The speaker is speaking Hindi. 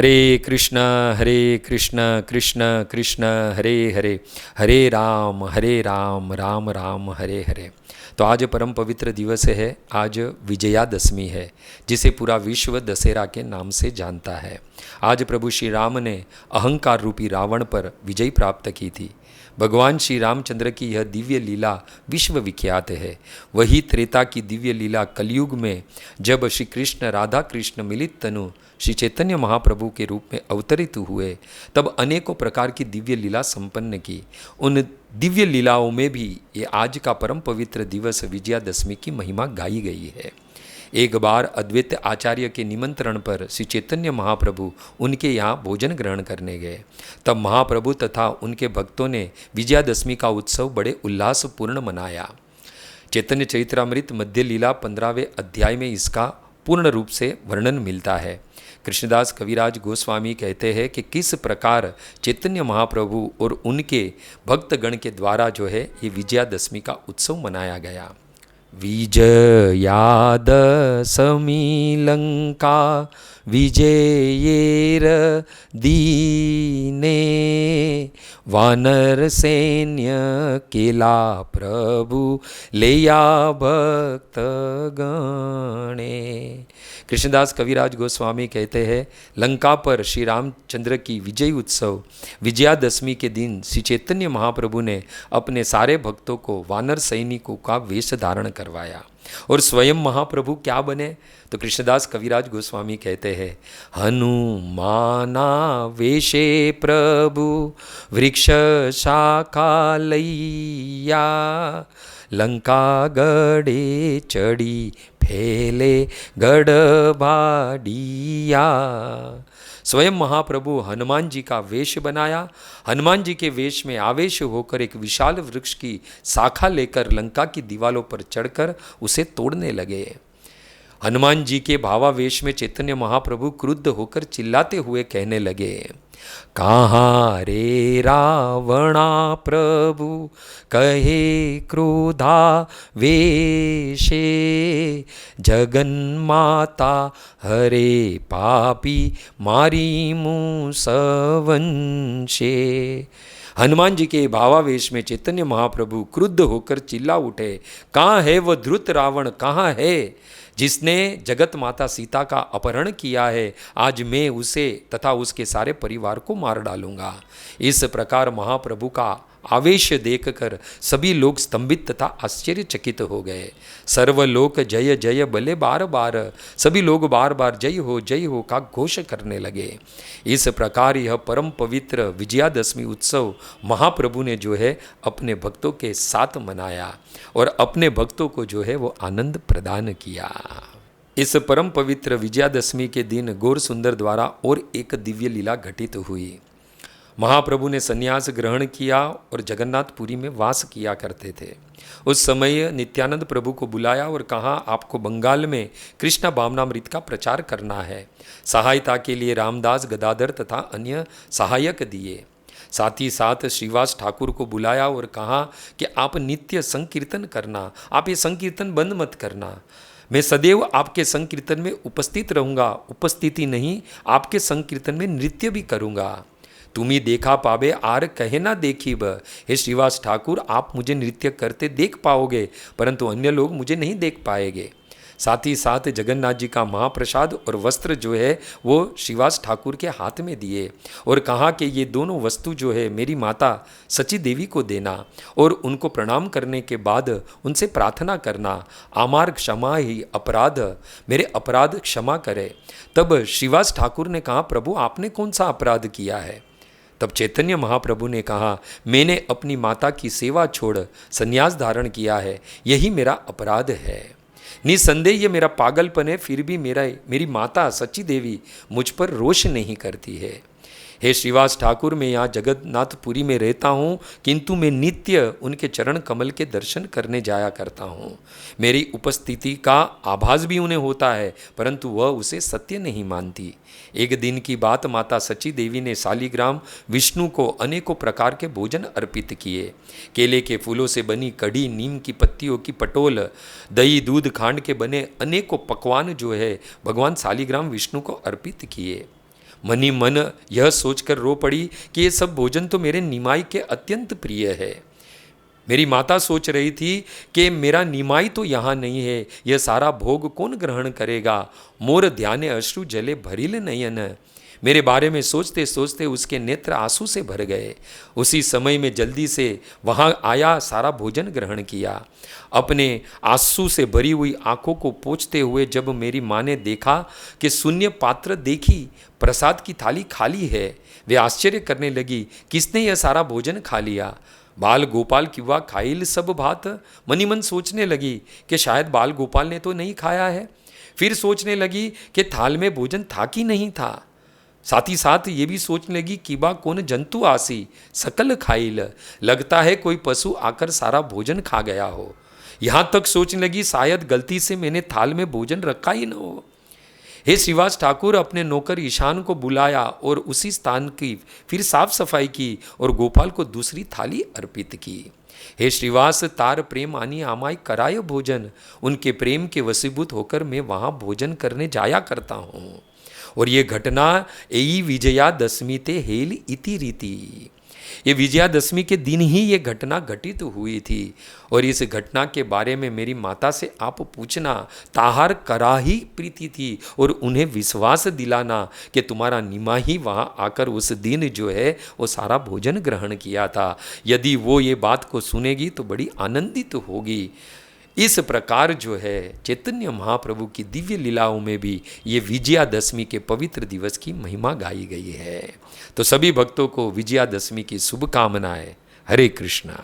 हरे कृष्ण कृष्ण कृष्ण हरे हरे, हरे राम राम राम हरे हरे। तो आज परम पवित्र दिवस है, आज विजयादशमी है, जिसे पूरा विश्व दशहरा के नाम से जानता है। आज प्रभु श्री राम ने अहंकार रूपी रावण पर विजय प्राप्त की थी। भगवान श्री रामचंद्र की यह दिव्य लीला विश्व विख्यात है। वही त्रेता की दिव्य लीला कलयुग में जब श्री कृष्ण राधा कृष्ण मिलित तनु श्री चैतन्य महाप्रभु के रूप में अवतरित हुए, तब अनेकों प्रकार की दिव्य लीला संपन्न की। उन दिव्य लीलाओं में भी ये आज का परम पवित्र दिवस विजयादशमी की महिमा गाई गई है। एक बार अद्वैत आचार्य के निमंत्रण पर श्री चैतन्य महाप्रभु उनके यहाँ भोजन ग्रहण करने गए। तब महाप्रभु तथा उनके भक्तों ने विजयादशमी का उत्सव बड़े उल्लासपूर्ण मनाया। चैतन्य चरित्रामृत मध्य लीला 15वें अध्याय में इसका पूर्ण रूप से वर्णन मिलता है। कृष्णदास कविराज गोस्वामी कहते हैं कि किस प्रकार चैतन्य महाप्रभु और उनके भक्तगण के द्वारा जो है ये विजयादशमी का उत्सव मनाया गया। विजयादशमी लंका विजयेर दीने, वानर सैन्य केला प्रभु लेया भक्त गणे। कृष्णदास कविराज गोस्वामी कहते हैं, लंका पर श्री रामचंद्र की विजय उत्सव विजयादशमी के दिन श्री चैतन्य महाप्रभु ने अपने सारे भक्तों को वानर सैनिकों का वेश धारण करवाया। और स्वयं महाप्रभु क्या बने? तो कृष्णदास कविराज गोस्वामी कहते हैं, हनुमाना वेशे प्रभु वृक्ष शाखा लैया, लंका गढ़े चढ़ी फैले गढ़ भाडिया। स्वयं महाप्रभु हनुमान जी का वेश बनाया। हनुमान जी के वेश में आवेश होकर एक विशाल वृक्ष की शाखा लेकर लंका की दीवालों पर चढ़कर उसे तोड़ने लगे। हनुमान जी के भावावेश में चैतन्य महाप्रभु क्रुद्ध होकर चिल्लाते हुए कहने लगे, कहाँ रे रावणा प्रभु कहे क्रोधा वेशे, जगन माता हरे पापी मारी मूसवंशे। हनुमान जी के भावावेश में चैतन्य महाप्रभु क्रुद्ध होकर चिल्ला उठे, कहाँ है वह धृत रावण, कहाँ है जिसने जगत माता सीता का अपहरण किया है? आज मैं उसे तथा उसके सारे परिवार को मार डालूंगा। इस प्रकार महाप्रभु का आवेश देखकर सभी लोग स्तंभित तथा आश्चर्यचकित हो गए। सर्वलोक जय जय बले बार बार, सभी लोग बार बार जय हो का घोष करने लगे। इस प्रकार यह परम पवित्र विजयादशमी उत्सव महाप्रभु ने जो है अपने भक्तों के साथ मनाया और अपने भक्तों को जो है वो आनंद प्रदान किया। इस परम पवित्र विजयादशमी के दिन गौर सुंदर द्वारा और एक दिव्य लीला घटित हुई। महाप्रभु ने संन्यास ग्रहण किया और जगन्नाथपुरी में वास किया करते थे। उस समय नित्यानंद प्रभु को बुलाया और कहा, आपको बंगाल में कृष्ण भावनामृत का प्रचार करना है। सहायता के लिए रामदास गदाधर तथा अन्य सहायक दिए। साथ ही साथ श्रीवास ठाकुर को बुलाया और कहा कि आप नित्य संकीर्तन करना, आप ये संकीर्तन बंद मत करना। मैं सदैव आपके संकीर्तन में उपस्थित रहूँगा, उपस्थिति नहीं आपके संकीर्तन में नृत्य भी करूँगा। तुम्ही देखा पावे आर कहे ना देखी ब। हे श्रीवास ठाकुर, आप मुझे नृत्य करते देख पाओगे, परंतु अन्य लोग मुझे नहीं देख पाएंगे। साथ ही साथ जगन्नाथ जी का महाप्रसाद और वस्त्र जो है वो श्रीवास ठाकुर के हाथ में दिए और कहा कि ये दोनों वस्तु जो है मेरी माता सची देवी को देना और उनको प्रणाम करने के बाद उनसे प्रार्थना करना, आमार क्षमा ही अपराध, मेरे अपराध क्षमा करे। तब श्रीवास ठाकुर ने कहा, प्रभु आपने कौन सा अपराध किया है? तब चैतन्य महाप्रभु ने कहा, मैंने अपनी माता की सेवा छोड़ संन्यास धारण किया है, यही मेरा अपराध है। निसंदेह ये मेरा पागलपन है, फिर भी मेरी माता सच्ची देवी मुझ पर रोष नहीं करती है। हे श्रीवास ठाकुर, मैं यहाँ जगन्नाथपुरी में रहता हूँ, किंतु मैं नित्य उनके चरण कमल के दर्शन करने जाया करता हूँ। मेरी उपस्थिति का आभास भी उन्हें होता है, परंतु वह उसे सत्य नहीं मानती। एक दिन की बात, माता सची देवी ने शालिग्राम विष्णु को अनेकों प्रकार के भोजन अर्पित किए। केले के फूलों से बनी कढ़ी, नीम की पत्तियों की पटोल, दही दूध खांड के बने अनेकों पकवान जो है भगवान शालिग्राम विष्णु को अर्पित किए। मनी मन यह सोचकर रो पड़ी कि ये सब भोजन तो मेरे निमाई के अत्यंत प्रिय है। मेरी माता सोच रही थी कि मेरा निमाई तो यहाँ नहीं है, यह सारा भोग कौन ग्रहण करेगा। मोर ध्याने अश्रु जले भरिल नयन। मेरे बारे में सोचते सोचते उसके नेत्र आंसू से भर गए। उसी समय में जल्दी से वहाँ आया, सारा भोजन ग्रहण किया। अपने आंसू से भरी हुई आंखों को पोंछते हुए जब मेरी माँ ने देखा कि शून्य पात्र देखी, प्रसाद की थाली खाली है, वे आश्चर्य करने लगी, किसने यह सारा भोजन खा लिया। बाल गोपाल किवा खाइल सब भात। मनी मन सोचने लगी कि शायद बाल गोपाल ने तो नहीं खाया है। फिर सोचने लगी कि थाल में भोजन था कि नहीं था। साथ ही साथ ये भी सोचने लगी कि बा कौन जंतु आसी सकल खाइल, लगता है कोई पशु आकर सारा भोजन खा गया हो। यहाँ तक सोचने लगी शायद गलती से मैंने थाल में भोजन रखा ही न हो। हे श्रीवास ठाकुर, अपने नौकर ईशान को बुलाया और उसी स्थान की फिर साफ सफाई की और गोपाल को दूसरी थाली अर्पित की। हे श्रीवास, तार प्रेम आनी आमाय कराय भोजन। उनके प्रेम के वशीभूत होकर मैं वहाँ भोजन करने जाया करता हूँ। और ये घटना एई विजयादशमी ते हेल इति रीति। ये विजयादशमी के दिन ही ये घटना घटित हुई थी। और इस घटना के बारे में मेरी माता से आप पूछना, ताहार करा ही प्रीति थी, और उन्हें विश्वास दिलाना कि तुम्हारा निमाही वहाँ आकर उस दिन जो है वो सारा भोजन ग्रहण किया था। यदि वो ये बात को सुनेगी तो बड़ी आनंदित होगी। इस प्रकार जो है चैतन्य महाप्रभु की दिव्य लीलाओं में भी ये विजयादशमी के पवित्र दिवस की महिमा गाई गई है। तो सभी भक्तों को विजयादशमी की शुभकामनाएं। हरे कृष्णा।